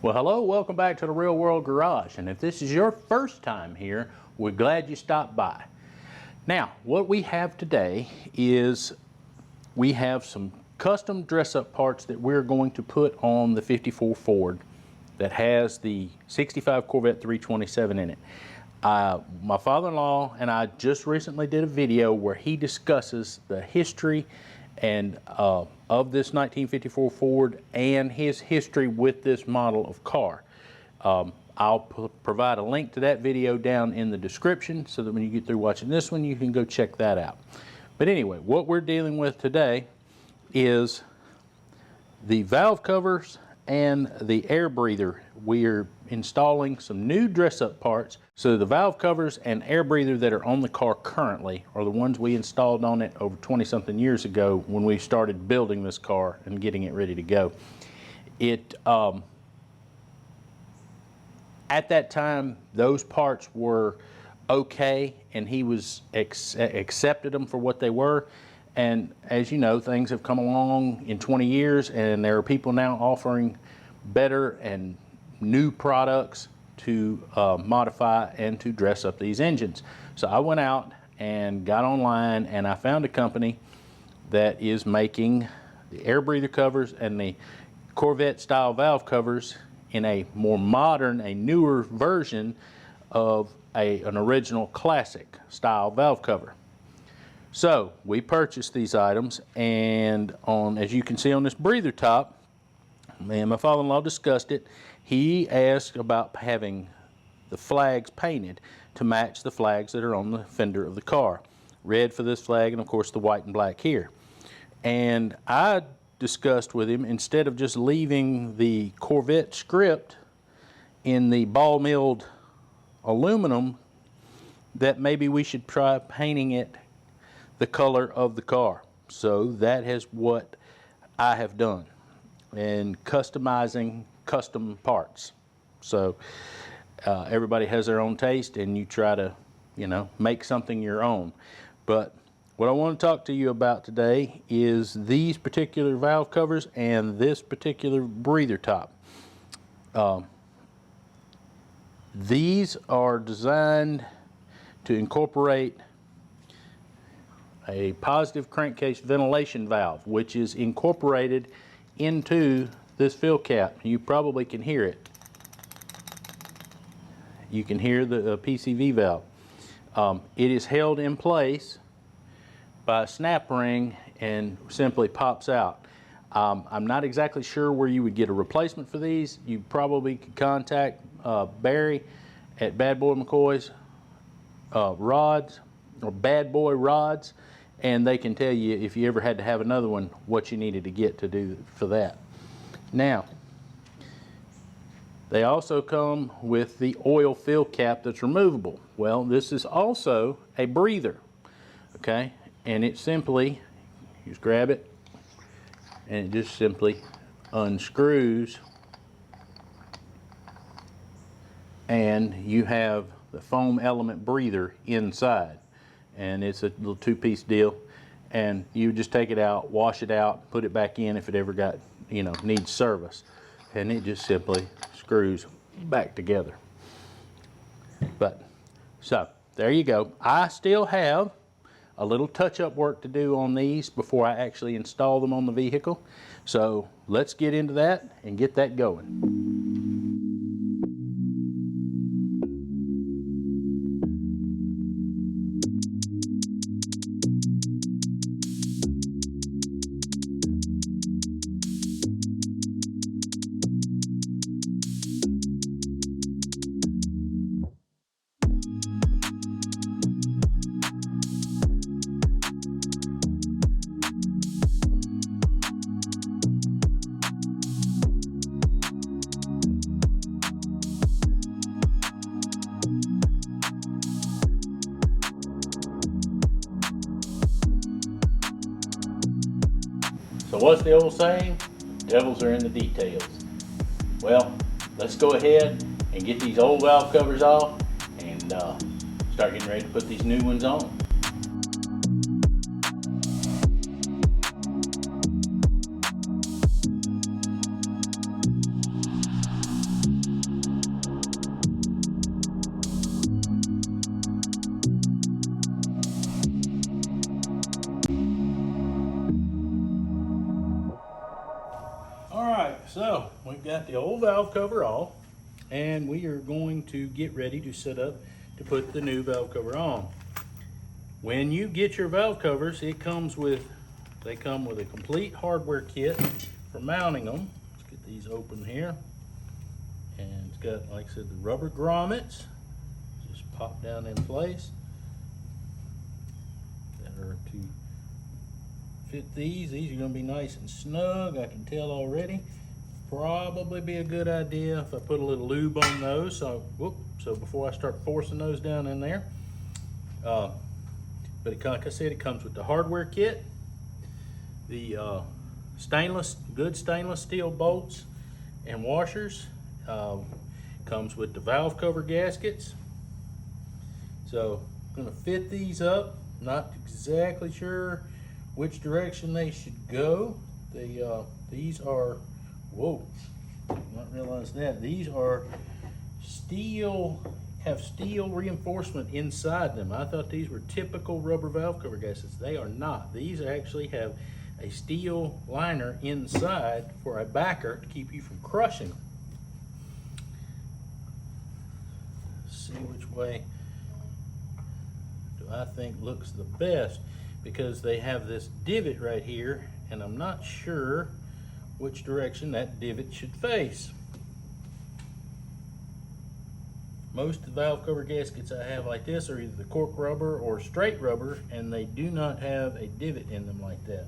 Well, hello, welcome back to the Real World Garage. And if this is your first time here, we're glad you stopped by. Now, what we have today is we have some custom dress-up parts that we're going to put on the 54 Ford that has the 65 Corvette 327 in it. My father-in-law and I just recently did a video where he discusses the history and of this 1954 Ford and his history with this model of car. I'll provide a link to that video down in the description so that when you get through watching this one, you can go check that out. But anyway, what we're dealing with today is the valve covers and the air breather. We're installing some new dress-up parts. So the valve covers and air breather that are on the car currently are the ones we installed on it over 20-something years ago when we started building this car and getting it ready to go. At that time, those parts were okay, and he was accepted them for what they were. And as you know, things have come along in 20 years, and there are people now offering better and new products to modify and to dress up these engines. So I went out and got online, and I found a company that is making the air breather covers and the Corvette style valve covers in a more modern, a newer version of an original classic style valve cover. So we purchased these items, and as you can see on this breather top, me and my father-in-law discussed it. He asked about having the flags painted to match the flags that are on the fender of the car. Red for this flag, and of course the white and black here. And I discussed with him, instead of just leaving the Corvette script in the ball milled aluminum, that maybe we should try painting it the color of the car. So that is what I have done, and customizing custom parts. So everybody has their own taste, and you try to, make something your own. But what I want to talk to you about today is these particular valve covers and this particular breather top. These are designed to incorporate a positive crankcase ventilation valve, which is incorporated into this fill cap. You probably can hear it. You can hear the PCV valve. It is held in place by a snap ring and simply pops out. I'm not exactly sure where you would get a replacement for these. You probably could contact Barry at Bad Boy McCoy's rods, or Bad Boy Rods, and they can tell you if you ever had to have another one what you needed to get to do for that. Now, they also come with the oil fill cap that's removable. Well, this is also a breather, okay? And it simply, you just grab it, and it just simply unscrews, and you have the foam element breather inside. And it's a little two-piece deal, and you just take it out, wash it out, put it back in if it ever got, needs service, and it just simply screws back together. But so there you go. I still have a little touch-up work to do on these before I actually install them on the vehicle. So let's get into that and get that going. So what's the old saying? Devils are in the details. Well, let's go ahead and get these old valve covers off and start getting ready to put these new ones on. So we've got the old valve cover off, and we are going to get ready to set up to put the new valve cover on. When you get your valve covers, they come with a complete hardware kit for mounting them. Let's get these open here. And it's got, like I said, the rubber grommets. Just pop down in place. That are to fit these. These are going to be nice and snug, I can tell already. Probably be a good idea if I put a little lube on those. So before I start forcing those down in there. But like I said, it comes with the hardware kit, the good stainless steel bolts and washers. Comes with the valve cover gaskets. So I'm going to fit these up. Not exactly sure which direction they should go. These are, whoa, not realize that. These are have steel reinforcement inside them. I thought these were typical rubber valve cover gaskets. They are not. These actually have a steel liner inside for a backer to keep you from crushing them. Let's see which way do I think looks the best, because they have this divot right here, and I'm not sure which direction that divot should face. Most of the valve cover gaskets I have like this are either the cork rubber or straight rubber, and they do not have a divot in them like that.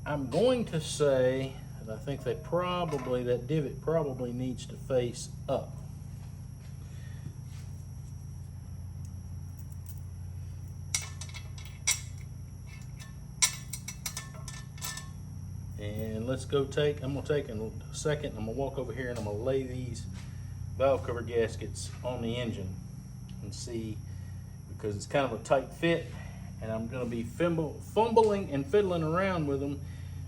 I'm going to say that I think that divot probably needs to face up. And let's go I'm gonna take a second, I'm gonna walk over here and I'm gonna lay these valve cover gaskets on the engine and see, because it's kind of a tight fit, and I'm going to be fumbling and fiddling around with them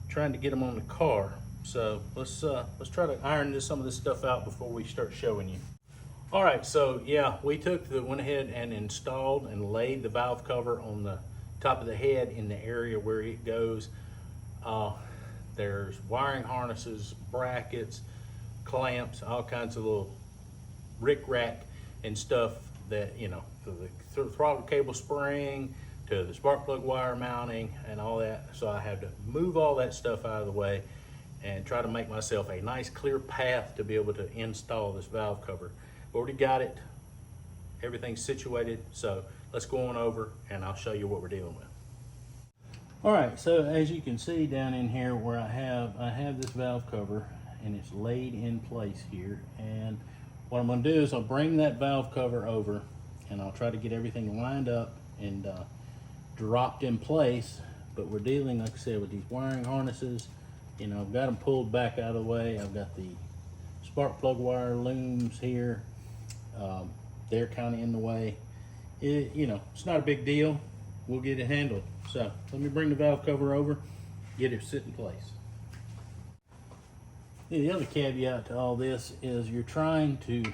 trying to get them on the car. So let's try to iron some of this stuff out before we start showing you. All right, so yeah, we went ahead and installed and laid the valve cover on the top of the head in the area where it goes. There's wiring harnesses, brackets, clamps, all kinds of little rick-rack and stuff that, you know, the throttle cable spring to the spark plug wire mounting and all that. So I had to move all that stuff out of the way and try to make myself a nice clear path to be able to install this valve cover. Already got it, everything's situated, so let's go on over and I'll show you what we're dealing with. All right, so as you can see down in here where I have this valve cover, and it's laid in place here, and what I'm going to do is I'll bring that valve cover over and I'll try to get everything lined up and dropped in place. But we're dealing, like I said, with these wiring harnesses. You know, I've got them pulled back out of the way. I've got the spark plug wire looms here. They're kind of in the way. You know, it's not a big deal. We'll get it handled. So let me bring the valve cover over, get it sit in place. The other caveat to all this is you're trying to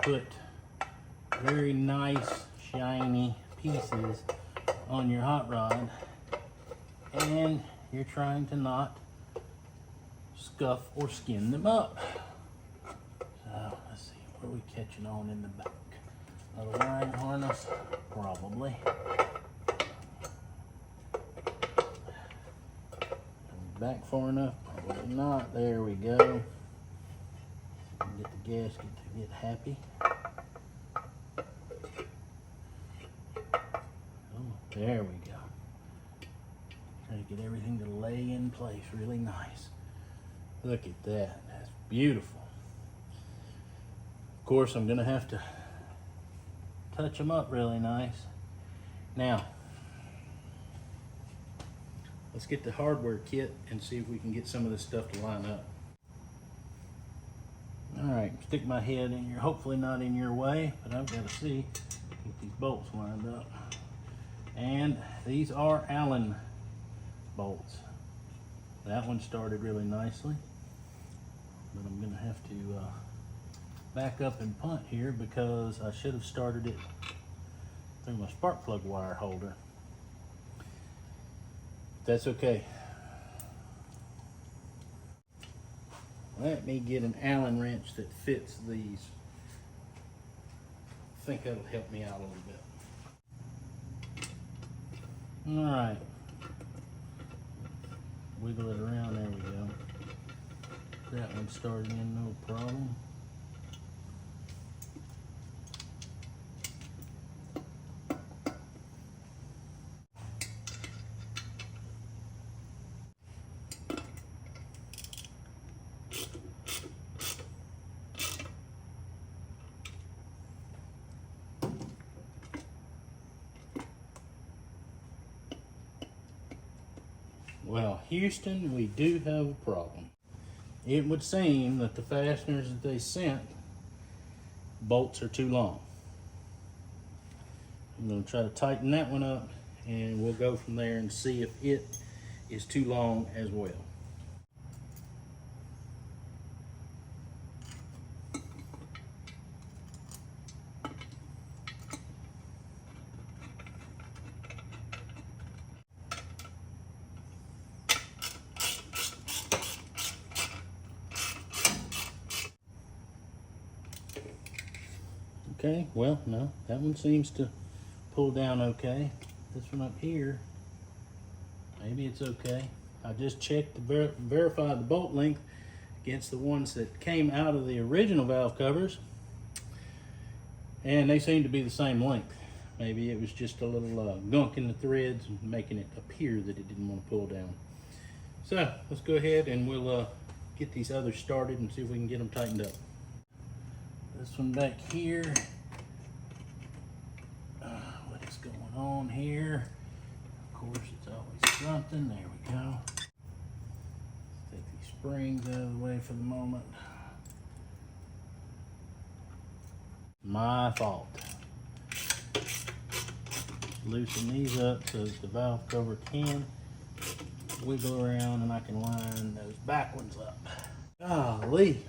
put very nice shiny pieces on your hot rod, and you're trying to not scuff or skin them up. So let's see, where are we catching on in the back? Another wiring harness, probably. Back far enough? Probably not. There we go. Get the gasket to get happy. Oh, there we go. Try to get everything to lay in place really nice. Look at that. That's beautiful. Of course, I'm going to have to touch them up really nice. Now, let's get the hardware kit and see if we can get some of this stuff to line up. All right, stick my head in here, hopefully not in your way, but I've got to see, get these bolts lined up. And these are Allen bolts. That one started really nicely, but I'm gonna have to back up and punt here because I should have started it through my spark plug wire holder. That's okay. Let me get an Allen wrench that fits these. I think that'll help me out a little bit. All right. Wiggle it around, there we go. That one started in no problem. Well, Houston, we do have a problem. It would seem that the fasteners that they sent, bolts are too long. I'm going to try to tighten that one up, and we'll go from there and see if it is too long as well. Okay, well, no, that one seems to pull down okay. This one up here, maybe it's okay. I just checked to verify the bolt length against the ones that came out of the original valve covers, and they seem to be the same length. Maybe it was just a little gunk in the threads, making it appear that it didn't want to pull down. So let's go ahead and we'll get these others started and see if we can get them tightened up. This one back here, what is going on here? Of course, it's always something. There we go. Let's take these springs out of the way for the moment. My fault. Loosen these up so that the valve cover can wiggle around and I can line those back ones up. Golly.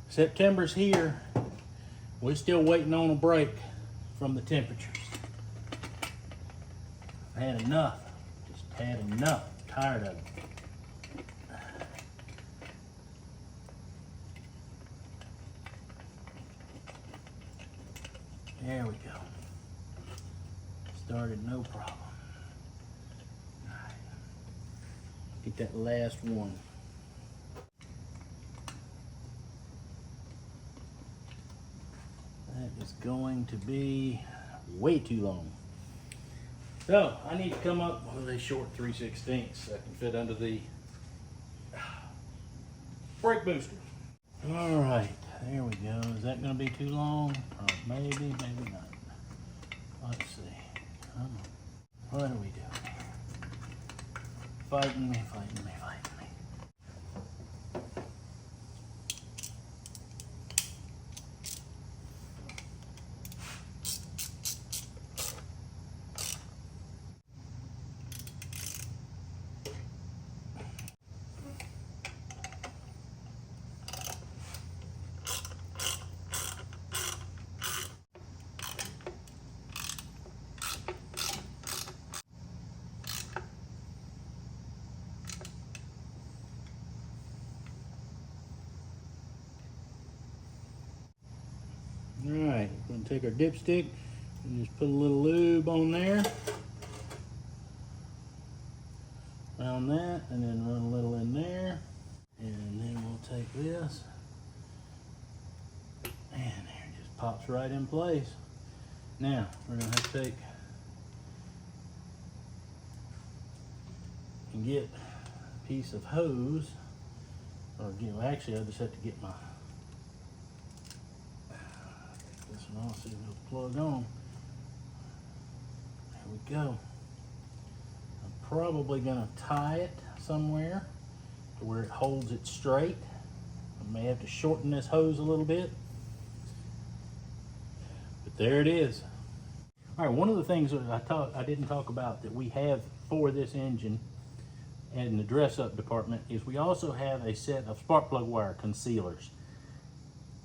September's here. We're still waiting on a break from the temperatures. I've had enough. Just had enough. I'm tired of it. There we go. Started no problem. All right. Get that last one. That is going to be way too long. So I need to come up with a short 3/16 so I can fit under the brake booster. All right, there we go. Is that going to be too long? Maybe, maybe not. Let's see. Come on. What are we doing? Fighting me, fighting me, fighting me. Alright, we're going to take our dipstick and just put a little lube on there. Around that, and then run a little in there. And then we'll take this. And there, it just pops right in place. Now, we're going to have to take and get a piece of hose. Or get, well, actually, I just have to get my this one off, see if it'll plug on. There we go. I'm probably gonna tie it somewhere to where it holds it straight. I may have to shorten this hose a little bit, but there it is. All right, one of the things that I didn't talk about that we have for this engine and in the dress-up department is we also have a set of spark plug wire concealers,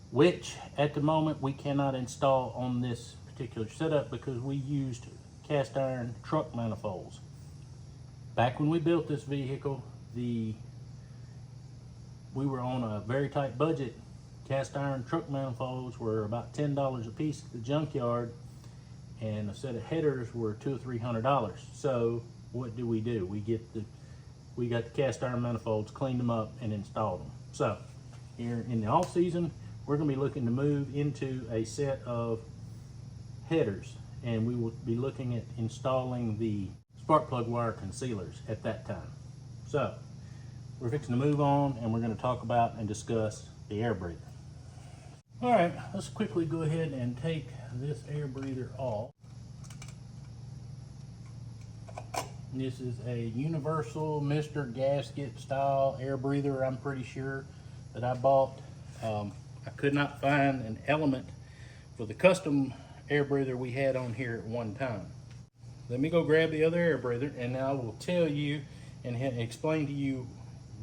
which at the moment we cannot install on this particular setup because we used cast iron truck manifolds. Back when we built this vehicle, the we were on a very tight budget. Cast iron truck manifolds were about $10 a piece at the junkyard, and a set of headers were $200 or $300. So what do? We got the cast iron manifolds, cleaned them up, and installed them. So here in the off season, we're going to be looking to move into a set of headers, and we will be looking at installing the spark plug wire concealers at that time. So we're fixing to move on, and we're going to talk about and discuss the air breather. All right, let's quickly go ahead and take this air breather off. This is a universal Mr. Gasket style air breather, I'm pretty sure, that I bought. I could not find an element for the custom air breather we had on here at one time. Let me go grab the other air breather, and I will tell you and explain to you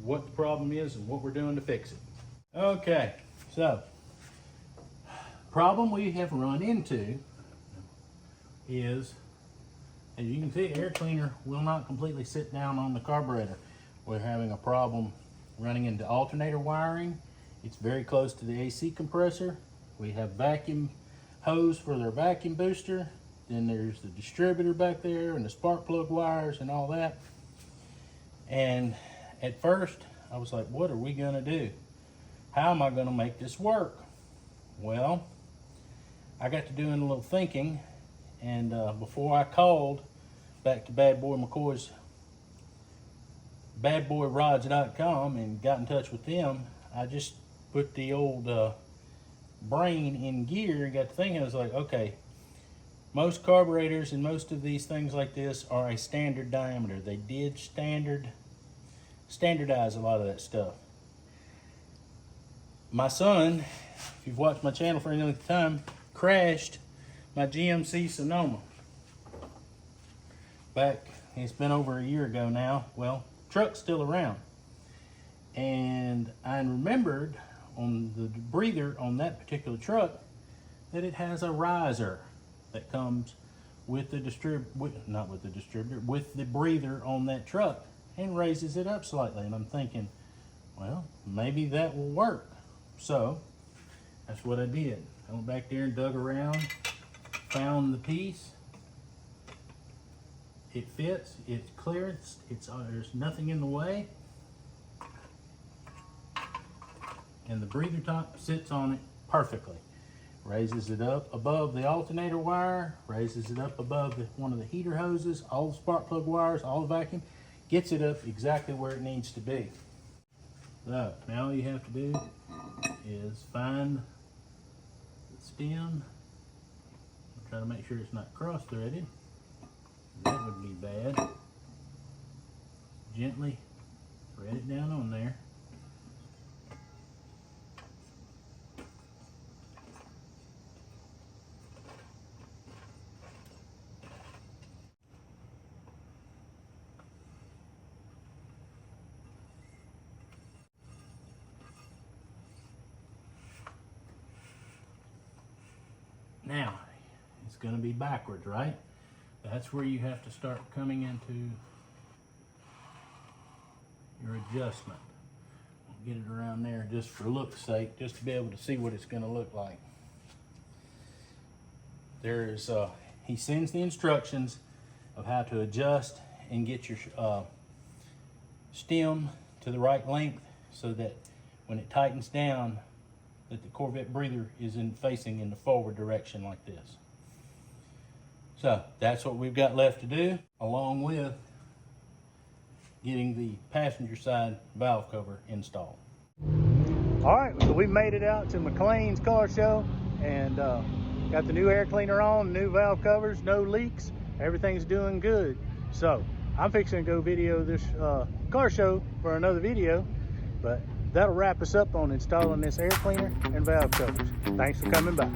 what the problem is and what we're doing to fix it. Okay, so problem we have run into is, as you can see, air cleaner will not completely sit down on the carburetor. We're having a problem running into alternator wiring. It's very close to the AC compressor. We have vacuum hose for their vacuum booster. Then there's the distributor back there and the spark plug wires and all that. And at first I was like, what are we gonna do? How am I gonna make this work? Well, I got to doing a little thinking, and before I called back to Bad Boy McCoy's badboyrods.com and got in touch with them, I just put the old brain in gear and got to thinking. I was like, okay, most carburetors and most of these things like this are a standard diameter. They did standardize a lot of that stuff. My son, if you've watched my channel for any length of time, crashed my GMC Sonoma back, it's been over a year ago now. Well, truck's still around, and I remembered on the breather on that particular truck that it has a riser that comes with the with the breather on that truck, and raises it up slightly. And I'm thinking, well, maybe that will work. So that's what I did. I went back there and dug around, found the piece. It fits, it's clear, there's nothing in the way. And the breather top sits on it perfectly. Raises it up above the alternator wire, raises it up above one of the heater hoses, all the spark plug wires, all the vacuum, gets it up exactly where it needs to be. So now all you have to do is find the stem. Try to make sure it's not cross-threaded. That would be bad. Gently thread it down on there. Now, it's going to be backwards, right? That's where you have to start coming into your adjustment. I'll get it around there just for look's sake, just to be able to see what it's going to look like. There's, he sends the instructions of how to adjust and get your stem to the right length, so that when it tightens down, that the Corvette breather is facing in the forward direction like this. So that's what we've got left to do, along with getting the passenger side valve cover installed. All right, so we made it out to McLean's car show, and got the new air cleaner on, new valve covers, no leaks, everything's doing good. So I'm fixing to go video this car show for another video, but that'll wrap us up on installing this air cleaner and valve covers. Thanks for coming by.